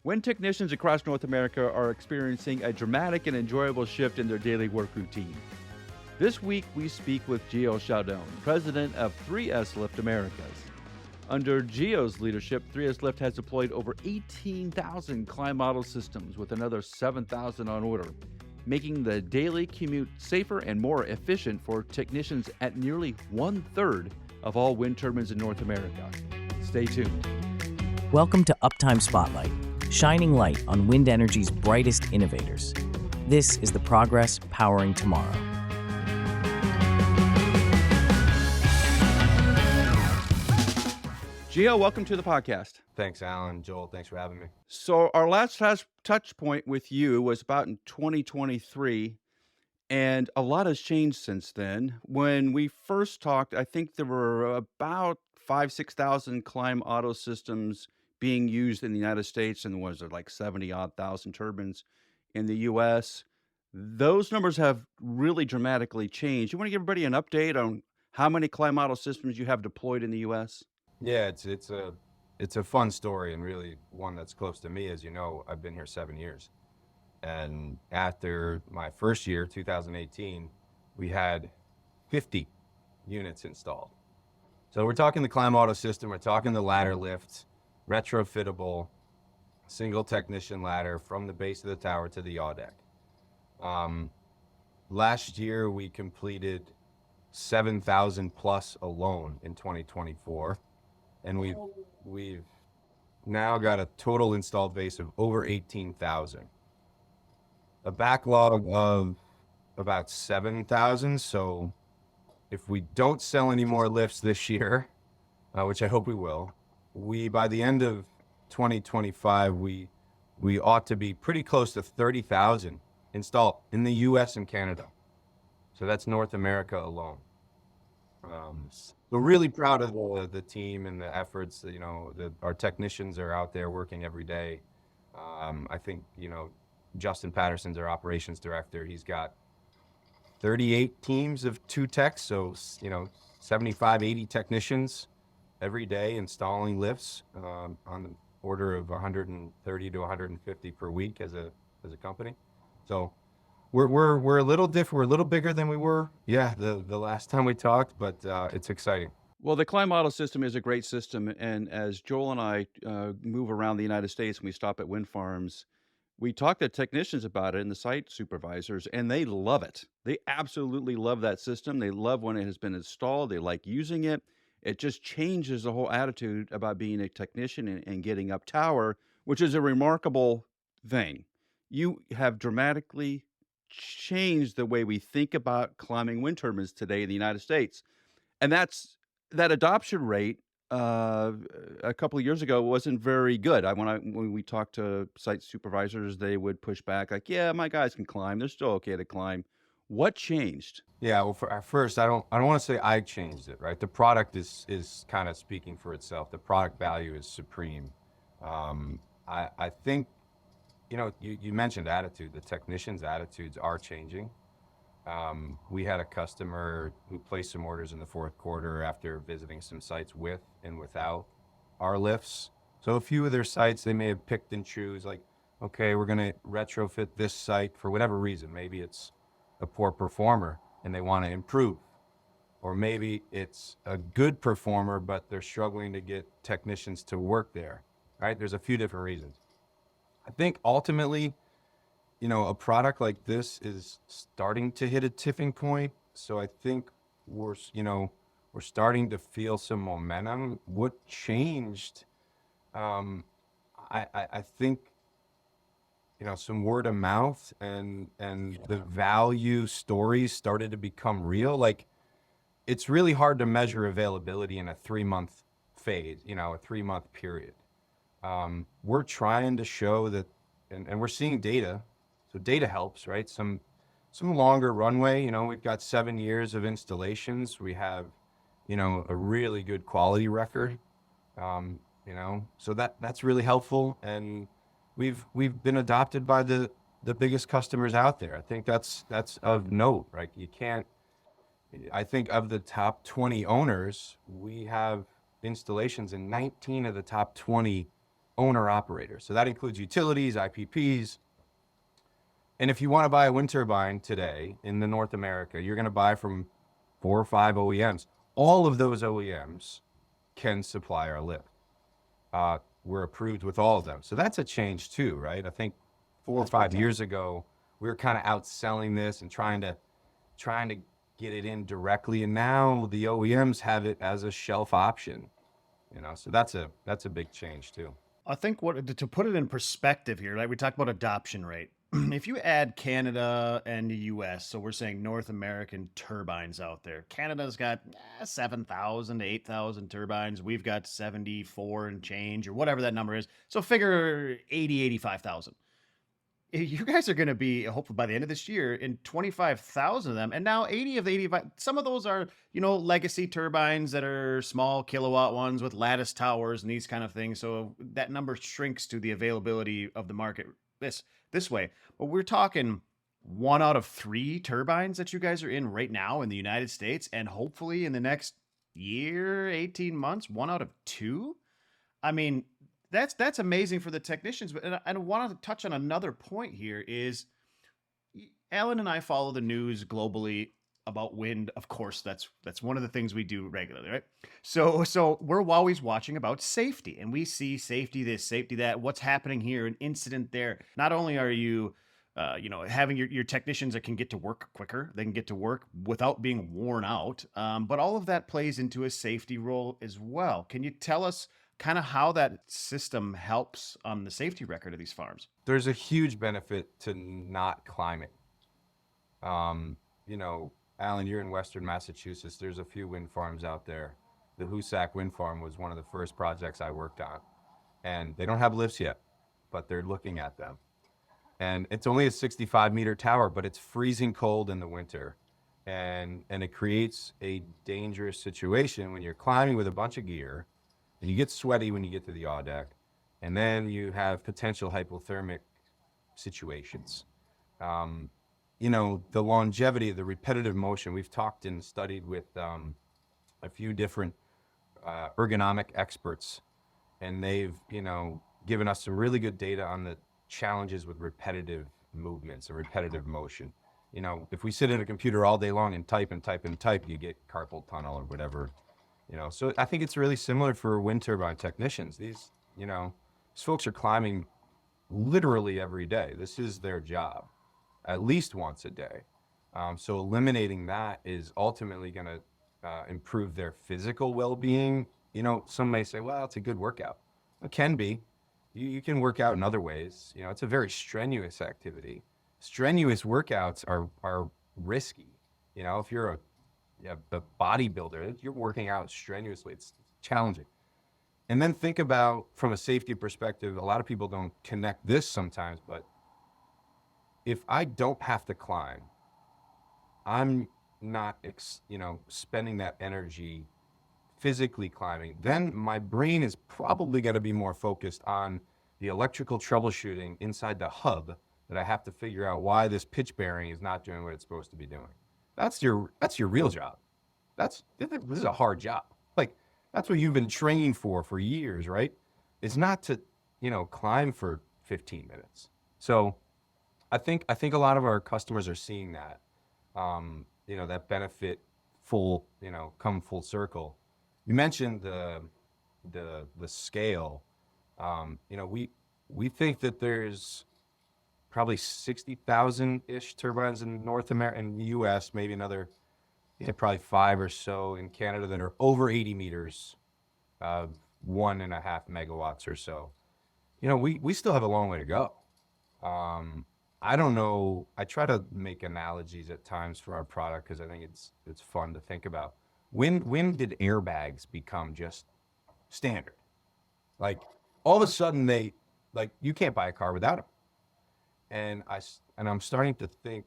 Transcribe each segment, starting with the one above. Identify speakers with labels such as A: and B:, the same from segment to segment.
A: Wind technicians across North America are experiencing a dramatic and enjoyable shift in their daily work routine. This week, we speak with Gio Scialdone, president of 3S Lift Americas. Under Gio's leadership, 3S Lift has deployed over 18,000 climb model systems with another 7,000 on order, making the daily commute safer and more efficient for technicians at nearly 1/3 of all wind turbines in North America. Stay tuned.
B: Welcome to Uptime Spotlight, shining light on wind energy's brightest innovators. This is the progress powering tomorrow.
A: Gio, welcome to the podcast.
C: Thanks, Alan. Joel, thanks for having me.
A: So our last touch point with you was about in 2023, and a lot has changed since then. When we first talked, I think there were about 6,000 climb auto systems being used in the United States, and was there like 70-odd thousand turbines in the U.S. Those numbers have really dramatically changed. You want to give everybody an update on how many climb auto systems you have deployed in the U.S.?
C: Yeah, it's a fun story and really one that's close to me. As you know, I've been here 7 years. And after my first year, 2018, we had 50 units installed. So we're talking the climb auto system, we're talking the ladder lift, retrofittable, single technician ladder from the base of the tower to the yaw deck. Last year, we completed 7,000 plus alone in 2024. And we've now got a total installed base of over 18,000. A backlog of about 7,000. So if we don't sell any more lifts this year, which I hope we will, by the end of 2025, we ought to be pretty close to 30,000 installed in the US and Canada. So that's North America alone. We're really proud of the team and the efforts. Our technicians are out there working every day. I think, Justin Patterson's our operations director. He's got 38 teams of 2 techs, so, 75, 80 technicians every day installing lifts on the order of 130 to 150 per week as a company. So we're a little different. We're a little bigger than we were, the last time we talked, but it's exciting.
A: Well, the climb auto system is a great system, and as Joel and I move around the United States and we stop at wind farms, we talk to technicians about it and the site supervisors, and they love it. They absolutely love that system. They love when it has been installed. They like using it. It just changes the whole attitude about being a technician and getting up tower, which is a remarkable thing. You have dramatically changed the way we think about climbing wind turbines today in the United States. And that adoption rate a couple of years ago wasn't very good. When we talked to site supervisors, they would push back like, yeah, my guys can climb. They're still okay to climb. What changed?
C: Yeah, well, for first, I don't want to say I changed it, right? The product is kind of speaking for itself. The product value is supreme. I think, you mentioned attitude. The technicians' attitudes are changing. We had a customer who placed some orders in the fourth quarter after visiting some sites with and without our lifts. So a few of their sites, they may have picked and choose, like, okay, we're going to retrofit this site for whatever reason. Maybe it's a poor performer and they want to improve. Or maybe it's a good performer, but they're struggling to get technicians to work there, right? There's a few different reasons. I think ultimately, a product like this is starting to hit a tipping point. So I think we're starting to feel some momentum. What changed? I think, some word of mouth and the value stories started to become real. Like, it's really hard to measure availability in a 3-month phase, a 3-month period. We're trying to show that, and we're seeing data. So data helps, right? Some longer runway, we've got 7 years of installations. We have, a really good quality record, so that's really helpful. And we've been adopted by the biggest customers out there. I think that's of note, right? I think of the top 20 owners, we have installations in 19 of the top 20 owner operators. So that includes utilities, IPPs. And if you want to buy a wind turbine today in the North America, you're going to buy from 4 or 5 OEMs. All of those OEMs can supply our lift. We're approved with all of them. So that's a change too, right? I think 4 or 5 years ago, we were kind of outselling this and trying to get it in directly. And now the OEMs have it as a shelf option, so that's a big change too.
D: I think to put it in perspective here, like we talked about adoption rate. If you add Canada and the US, so we're saying North American turbines out there. Canada's got 7,000 to 8,000 turbines. We've got 74 and change or whatever that number is. So figure 80, 85,000. You guys are going to be, hopefully by the end of this year, in 25,000 of them. And now 80 of the 85, some of those are, legacy turbines that are small kilowatt ones with lattice towers and these kind of things. So that number shrinks to the availability of the market this way. But we're talking 1 out of 3 turbines that you guys are in right now in the United States. And hopefully in the next year, 18 months, 1 out of 2. I mean, that's amazing for the technicians. But I wanted to touch on another point here is Alan and I follow the news globally about wind. Of course, that's one of the things we do regularly, right? So we're always watching about safety, and we see safety this, safety that, what's happening here, an incident there. Not only are you having your technicians that can get to work quicker, they can get to work without being worn out, but all of that plays into a safety role as well. Can you tell us kind of how that system helps on the safety record of these farms?
C: There's a huge benefit to not climbing. Alan, you're in Western Massachusetts. There's a few wind farms out there. The Hoosac Wind Farm was one of the first projects I worked on. And they don't have lifts yet, but they're looking at them. And it's only a 65-meter tower, but it's freezing cold in the winter. And it creates a dangerous situation when you're climbing with a bunch of gear, and you get sweaty when you get to the yaw deck, and then you have potential hypothermic situations. The longevity, the repetitive motion, we've talked and studied with a few different ergonomic experts, and they've, given us some really good data on the challenges with repetitive movements and repetitive motion. If we sit at a computer all day long and type and type and type, you get carpal tunnel or whatever. So I think it's really similar for wind turbine technicians. These folks are climbing literally every day. This is their job, at least once a day. So eliminating that is ultimately going to improve their physical well-being. Some may say, well, it's a good workout. It can be. You can work out in other ways. It's a very strenuous activity. Strenuous workouts are risky. If you're a bodybuilder, you're working out strenuously. It's challenging. And then think about, from a safety perspective, a lot of people don't connect this sometimes, but if I don't have to climb, I'm not, spending that energy physically climbing, then my brain is probably going to be more focused on the electrical troubleshooting inside the hub that I have to figure out why this pitch bearing is not doing what it's supposed to be doing. That's your real job. This is a hard job. Like, that's what you've been training for years, right? It's not to, climb for 15 minutes. So I think a lot of our customers are seeing that, that benefit come full circle. You mentioned the scale. We think that there's probably 60,000-ish turbines in North America and the US, maybe another, probably 5 or so in Canada that are over 80 meters, 1.5 megawatts or so. We still have a long way to go. I don't know. I try to make analogies at times for our product because I think it's fun to think about. When did airbags become just standard? Like, all of a sudden you can't buy a car without them. And I'm starting to think,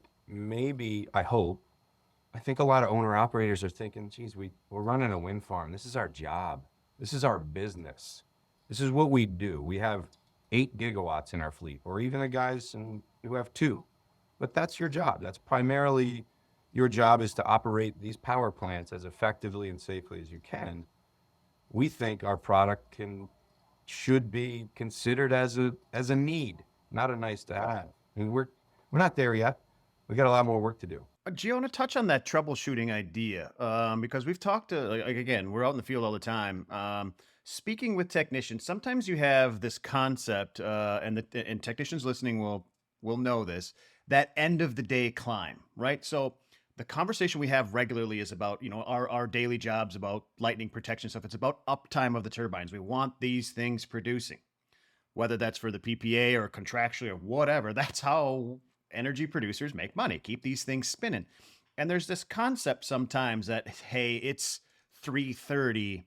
C: I think a lot of owner operators are thinking, geez, we're running a wind farm. This is our job. This is our business. This is what we do. We have 8 gigawatts in our fleet, or even the guys who have 2. But that's your job. That's primarily your job, is to operate these power plants as effectively and safely as you can. We think our product can should be considered as a need, not a nice to have. I mean, we're not there yet. We got a lot more work to do.
D: Gio, I want to touch on that troubleshooting idea because we've talked to, like, again, we're out in the field all the time. Speaking with technicians, sometimes you have this concept, and technicians listening will know this, that end of the day climb, right? So the conversation we have regularly is about, our daily jobs, about lightning protection stuff. It's about uptime of the turbines. We want these things producing, whether that's for the PPA or contractually or whatever. That's how energy producers make money, keep these things spinning. And there's this concept sometimes that, hey, it's 3:30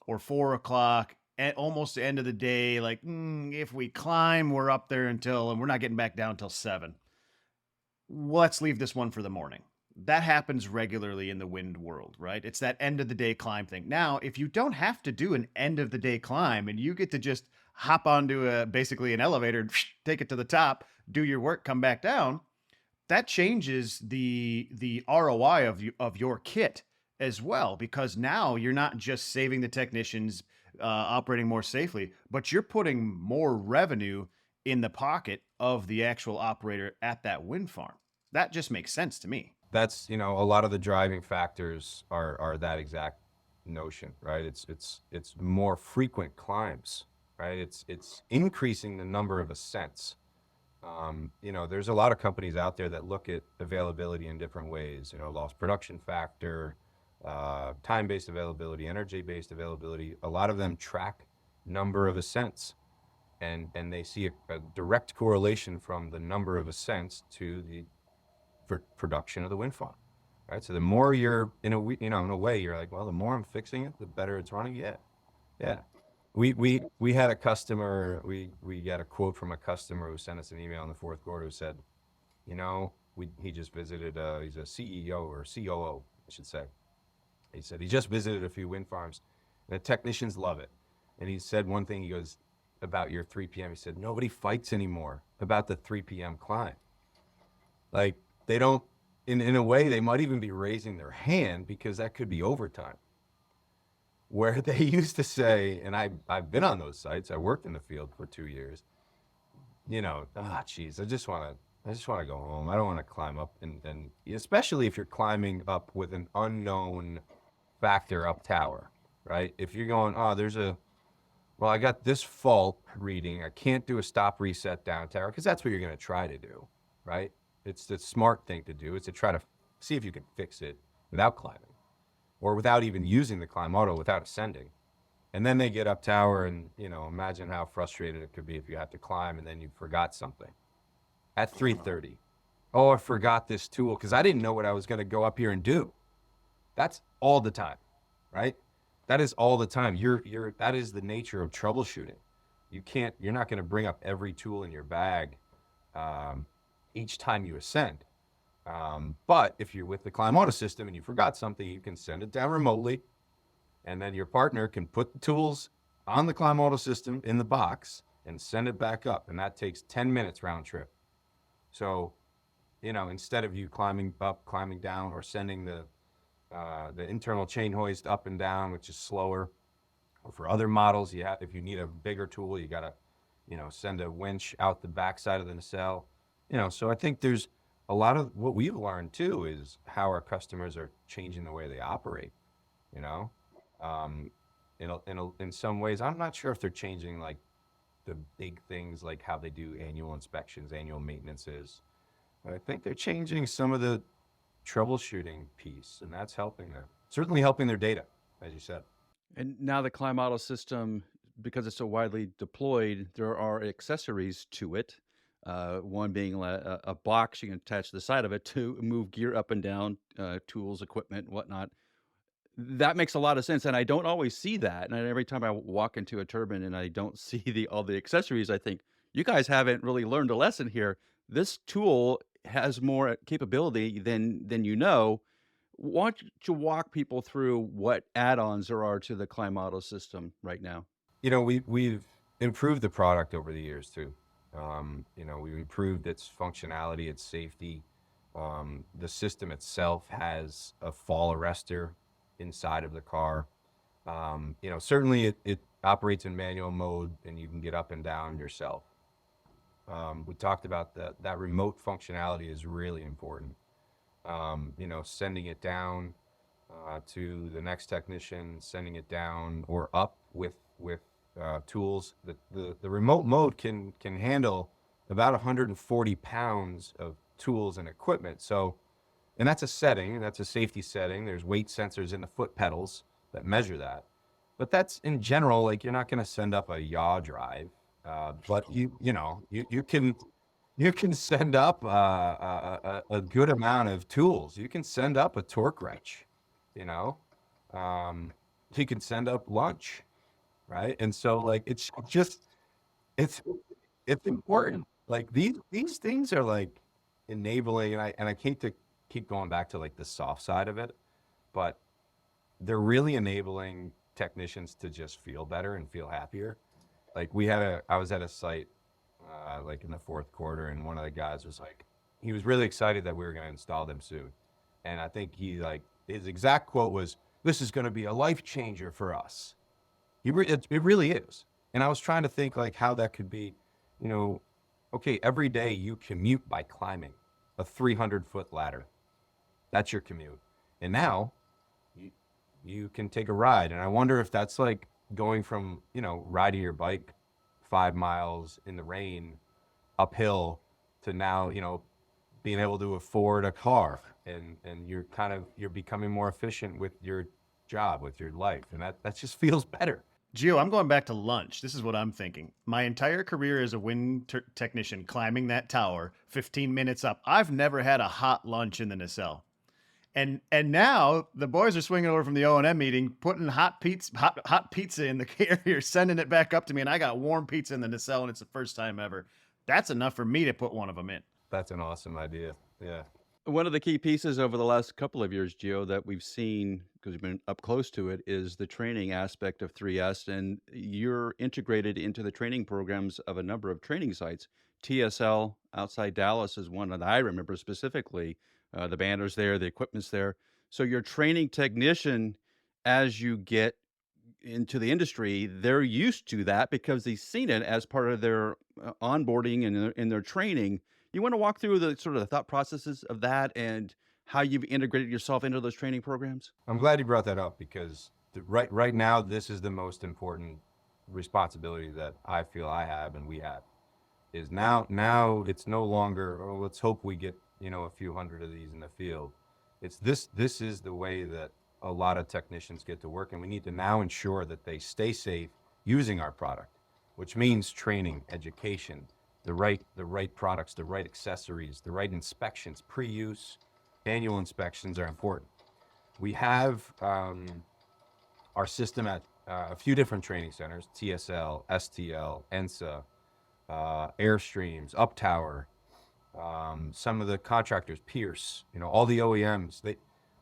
D: or 4 o'clock at almost the end of the day. Like, if we climb, we're up there and we're not getting back down till 7. Let's leave this one for the morning. That happens regularly in the wind world, right? It's that end of the day climb thing. Now, if you don't have to do an end of the day climb and you get to just hop onto basically an elevator, take it to the top, do your work, come back down, that changes the ROI of your kit as well, because now you're not just saving the technicians operating more safely, but you're putting more revenue in the pocket of the actual operator at that wind farm. That just makes sense to me.
C: That's, a lot of the driving factors are that exact notion, right? It's more frequent climbs, right? It's increasing the number of ascents. There's a lot of companies out there that look at availability in different ways, lost production factor, time-based availability, energy-based availability. A lot of them track number of ascents, and they see a direct correlation from the number of ascents to the production of the wind farm, right? So the more you're in a way, you're like, well, the more I'm fixing it, the better it's running. Yeah. We had a customer. We got a quote from a customer who sent us an email in the fourth quarter who said, he just visited. He's a CEO or COO, I should say. He said he just visited a few wind farms, and the technicians love it. And he said one thing. He goes about your 3 p.m. He said nobody fights anymore about the 3 p.m. climb. Like, they don't, in a way, they might even be raising their hand because that could be overtime. Where they used to say, and I've been on those sites, I worked in the field for 2 years, geez, I just want to go home. I don't want to climb up, and especially if you're climbing up with an unknown factor up tower, right? If you're going, I got this fault reading, I can't do a stop reset down tower, because that's what you're going to try to do, right? It's the smart thing to do, is to try to see if you can fix it without climbing, or without even using the climb auto, without ascending. And then they get up tower, and imagine how frustrated it could be if you have to climb and then you forgot something at 3:30. Oh, I forgot this tool because I didn't know what I was going to go up here and do. That's all the time, right? That is all the time. That is the nature of troubleshooting. You're not going to bring up every tool in your bag each time you ascend. But if you're with the climb auto system and you forgot something, you can send it down remotely, and then your partner can put the tools on the climb auto system in the box and send it back up, and that takes 10 minutes round trip. So, instead of you climbing up, climbing down, or sending the internal chain hoist up and down, which is slower, or for other models, if you need a bigger tool, you gotta, send a winch out the backside of the nacelle. So I think there's a lot of what we've learned too is how our customers are changing the way they operate. In some ways, I'm not sure if they're changing like the big things like how they do annual inspections, annual maintenances. But I think they're changing some of the troubleshooting piece, and that's certainly helping their data, as you said.
A: And now the climb auto system, because it's so widely deployed, there are accessories to it. One being a box you can attach to the side of it to move gear up and down, tools, equipment, whatnot. That makes a lot of sense, and I don't always see that. And every time I walk into a turbine and I don't see all the accessories, I think you guys haven't really learned a lesson here. This tool has more capability than you know. Why don't you walk people through what add-ons there are to the climb auto system right now?
C: We've improved the product over the years too. We've improved its functionality, its safety. The system itself has a fall arrestor inside of the car. Certainly operates in manual mode, and you can get up and down yourself. We talked about that remote functionality is really important. Sending it down to the next technician, sending it down or up with tools. The remote mode can handle about 140 pounds of tools and equipment. So, and that's a setting, that's a safety setting. There's weight sensors in the foot pedals that measure that. But that's in general, like you're not going to send up a yaw drive, but you can send up a good amount of tools. You can send up a torque wrench, you know, you can send up lunch, right? And so like it's it's important. Like these things are like enabling, and I hate to keep going back to like the soft side of it, but they're really enabling technicians to just feel better and feel happier. Like I was at a site like in the fourth quarter, and one of the guys was like, he was really excited that we were going to install them soon. And I think his exact quote was, "This is going to be a life changer for us." It really is. And I was trying to think like how that could be, okay, every day you commute by climbing a 300-foot ladder. That's your commute. And now you can take a ride. And I wonder if that's like going from, riding your bike 5 miles in the rain uphill to now, being able to afford a car, and you're becoming more efficient with your job, with your life. And that just feels better.
D: Gio, I'm going back to lunch. This is what I'm thinking. My entire career as a wind technician climbing that tower, 15 minutes up, I've never had a hot lunch in the nacelle. And now the boys are swinging over from the O&M meeting, putting hot pizza in the carrier, sending it back up to me, and I got warm pizza in the nacelle, and it's the first time ever. That's enough for me to put one of them in.
C: That's an awesome idea. Yeah.
A: One of the key pieces over the last couple of years, Gio, that we've seen because we've been up close to it is the training aspect of 3S, and you're integrated into the training programs of a number of training sites. TSL outside Dallas is one that I remember specifically. The banner's there, the equipment's there. So you're training technician as you get into the industry. They're used to that because they've seen it as part of their onboarding and in their training. You want to walk through the sort of the thought processes of that and how you've integrated yourself into those training programs?
C: I'm glad you brought that up, because right now, this is the most important responsibility that I feel I have and we have. Is now it's no longer, oh, let's hope we get, a few hundred of these in the field. It's this is the way that a lot of technicians get to work, and we need to now ensure that they stay safe using our product, which means training, education, the right products, the right accessories, the right inspections, pre-use, annual inspections are important. We have our system at a few different training centers: TSL, STL, ENSA, Airstreams, Uptower, some of the contractors, Pierce, all the OEMs.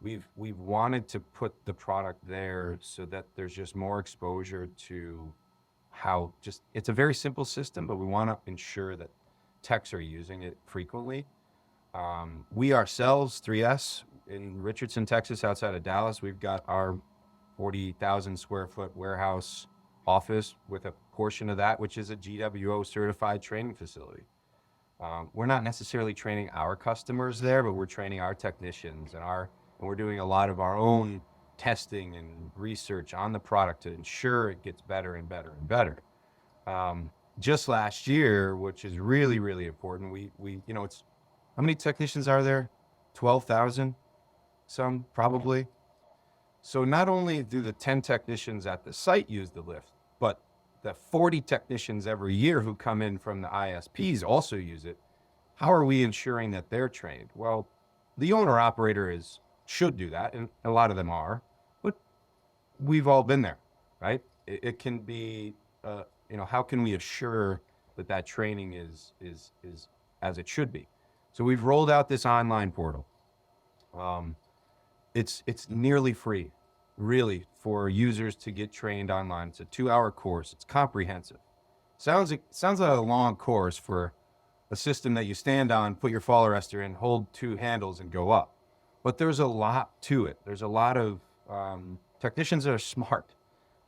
C: We've wanted to put the product there so that there's just more exposure to how it's a very simple system, but we want to ensure that techs are using it frequently. We ourselves, 3S, in Richardson, Texas, outside of Dallas, we've got our 40,000 square foot warehouse office with a portion of that, which is a GWO certified training facility. We're not necessarily training our customers there, but we're training our technicians, and we're doing a lot of our own testing and research on the product to ensure it gets better and better and better. Just last year, which is really, really important, we it's, how many technicians are there? 12,000, some probably. So not only do the 10 technicians at the site use the lift, but the 40 technicians every year who come in from the ISPs also use it. How are we ensuring that they're trained? Well, the owner-operator should do that, and a lot of them are, but we've all been there, right? It can be, how can we assure that training is as it should be? So we've rolled out this online portal. It's nearly free, really, for users to get trained online. It's a 2-hour course. It's comprehensive. Sounds like a long course for a system that you stand on, put your fall arrestor in, hold 2 handles, and go up. But there's a lot to it. There's a lot of technicians that are smart.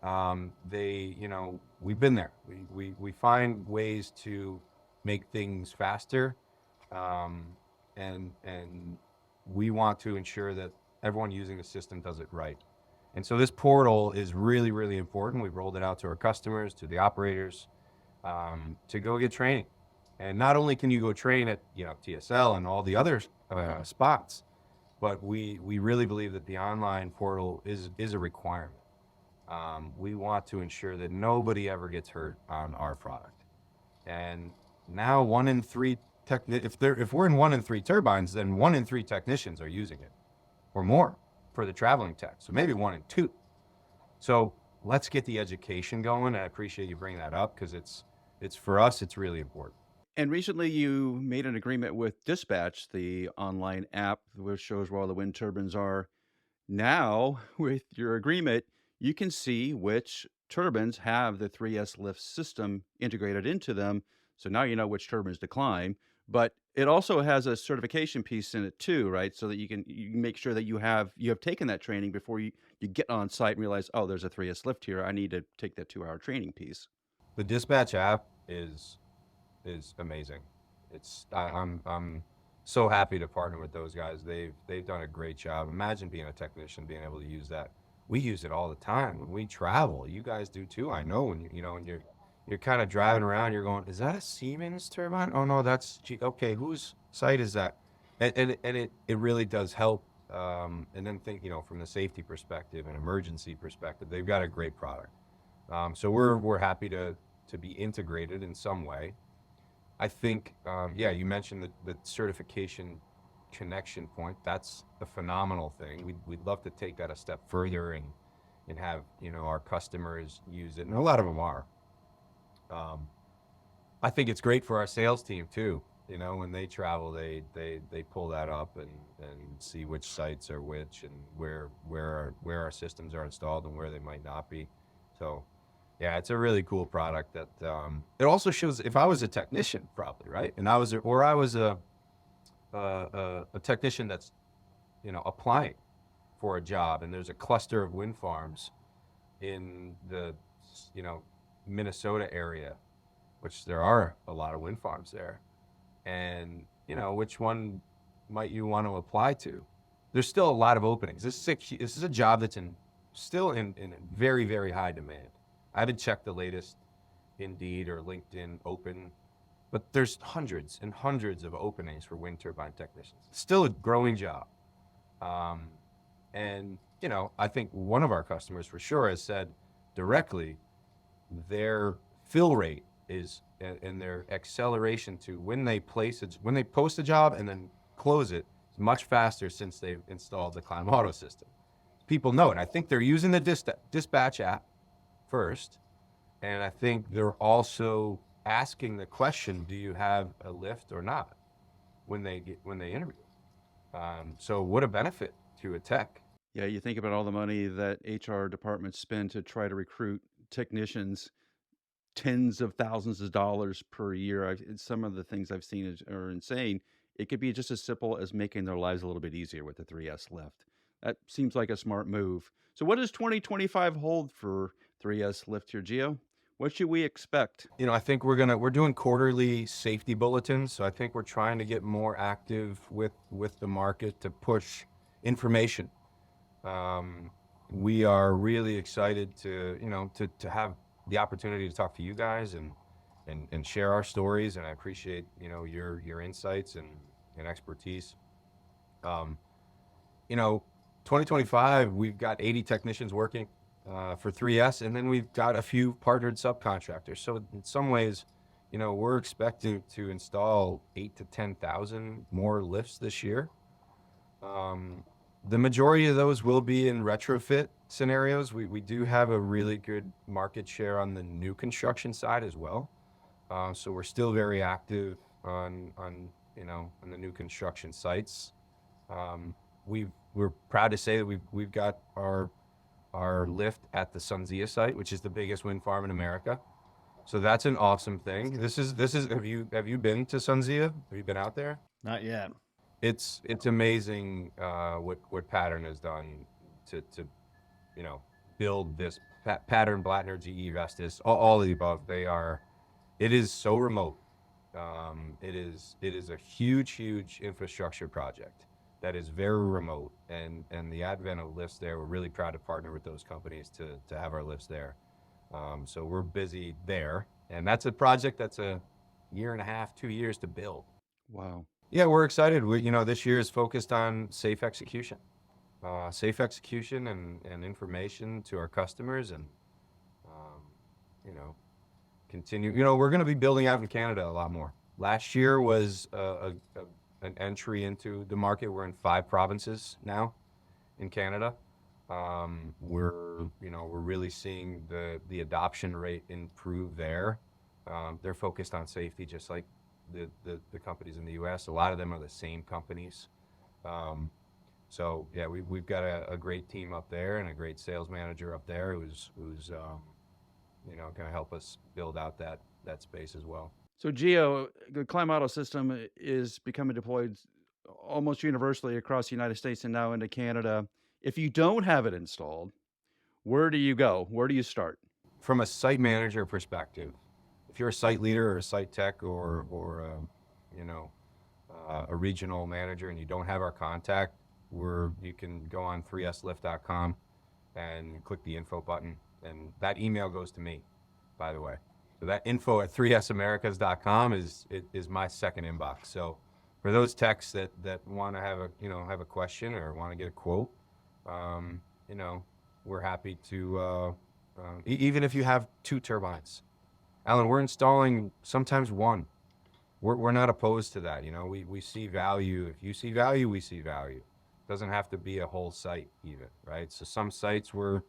C: We've been there. We find ways to make things faster, um, and we want to ensure that everyone using the system does it right. And so this portal is really, really important. We've rolled it out to our customers, to the operators, to go get training. And not only can you go train at TSL and all the other spots, but we really believe that the online portal is a requirement. We want to ensure that nobody ever gets hurt on our product. And now if we're in 1 in 3 turbines, then 1 in 3 technicians are using it, or more, for the traveling tech. So maybe 1 in 2. So let's get the education going. I appreciate you bringing that up, because it's for us, it's really important.
A: And recently you made an agreement with Dispatch, the online app which shows where all the wind turbines are. Now, with your agreement, you can see which turbines have the 3S lift system integrated into them. So now you know which turbines to climb. But it also has a certification piece in it too, right? So that you can make sure that you have taken that training before you get on site and realize, oh, there's a 3S lift here. I need to take that 2-hour training piece.
C: The Dispatch app is amazing. I'm so happy to partner with those guys. They've done a great job. Imagine being a technician, being able to use that. We use it all the time when we travel. You guys do too. I know when when you're kind of driving around, you're going, is that a Siemens turbine? Oh no, okay. Whose site is that? And it really does help. And then think, from the safety perspective and emergency perspective, they've got a great product. So we're happy to be integrated in some way. I think, you mentioned the certification connection point. That's a phenomenal thing. We'd love to take that a step further and have, our customers use it. And a lot of them are. I think it's great for our sales team too. When they travel, they pull that up and see which sites are which, and where our systems are installed and where they might not be. So yeah, it's a really cool product that it also shows if I was a technician, probably, right? And I was a technician that's, applying for a job, and there's a cluster of wind farms in the, Minnesota area, which there are a lot of wind farms there. And, which one might you want to apply to? There's still a lot of openings. This is a job that's still in very, very high demand. I haven't checked the latest Indeed or LinkedIn open, but there's hundreds and hundreds of openings for wind turbine technicians. It's still a growing job. And, I think one of our customers for sure has said directly their fill rate is, and their acceleration to when they post a job and then close it, is much faster since they've installed the Climb Auto system. People know it. I think they're using the Dispatch app first, and I think they're also asking the question, do you have a lift or not, when they interview. So what a benefit to a tech.
A: Yeah, you think about all the money that HR departments spend to try to recruit technicians, tens of thousands of dollars per year. Some of the things I've seen are insane. It could be just as simple as making their lives a little bit easier with the 3S lift. That seems like a smart move. So what does 2025 hold for 3S lift here, Gio? What should we expect?
C: I think we're doing quarterly safety bulletins. So I think we're trying to get more active with the market to push information. We are really excited to have the opportunity to talk to you guys and share our stories. And I appreciate, your insights and expertise. 2025, we've got 80 technicians working for 3S, and then we've got a few partnered subcontractors. So in some ways, we're expecting to install 8,000 to 10,000 more lifts this year. The majority of those will be in retrofit scenarios. We do have a really good market share on the new construction side as well. So we're still very active on the new construction sites. We're proud to say that we've got our lift at the Sunzia site, which is the biggest wind farm in America. So that's an awesome thing. This is have you been to Sunzia? Have you been out there?
D: Not yet.
C: It's amazing what Pattern has done to build this Pattern, Blattner, GE, Vestas, all of the above. It is so remote. It is a huge infrastructure project that is very remote, and the advent of lifts there, we're really proud to partner with those companies to have our lifts there. So we're busy there, and that's a project that's a year and a half, 2 years to build.
A: Wow.
C: Yeah, we're excited. This year is focused on safe execution and information to our customers, and continue. We're going to be building out in Canada a lot more. Last year was an entry into the market. We're in 5 provinces now in Canada. We're really seeing the adoption rate improve there. They're focused on safety, just like the companies in the U.S. A lot of them are the same companies. So yeah, we've got a great team up there and a great sales manager up there who's going to help us build out that space as well.
A: So, Gio, the Climb Auto system is becoming deployed almost universally across the United States and now into Canada. If you don't have it installed, where do you go? Where do you start?
C: From a site manager perspective, if you're a site leader or a site tech or a regional manager and you don't have our contact, you can go on 3slift.com and click the info button, and that email goes to me, by the way. So that info at 3samericas.com is my second inbox. So for those techs that want to have a question or want to get a quote, we're happy to, even if you have 2 turbines. Alan, we're installing sometimes 1. We're not opposed to that. We see value. If you see value, we see value. It doesn't have to be a whole site even, right? So some sites we're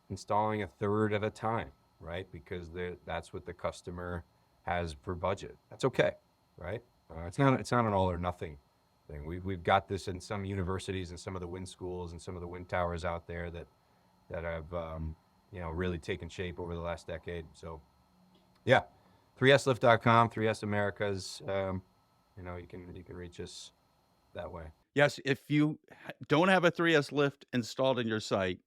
C: installing a third at a time, right? Because that's what the customer has per budget. That's okay, right? It's not an all or nothing thing. We've got this in some universities and some of the wind schools and some of the wind towers out there that have really taken shape over the last decade. So yeah, 3slift.com, 3S Americas. You can reach us that way.
A: Yes, if you don't have a 3S lift installed in your site,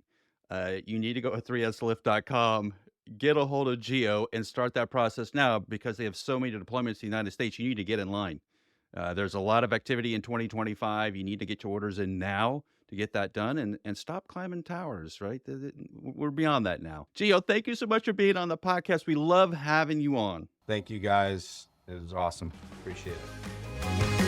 A: you need to go to 3slift.com, get a hold of Gio, and start that process now, because they have so many deployments in the United States. You need to get in line. There's a lot of activity in 2025. You need to get your orders in now to get that done and stop climbing towers, right? We're beyond that now. Gio, thank you so much for being on the podcast. We love having you on.
C: Thank you, guys. It was awesome. Appreciate it.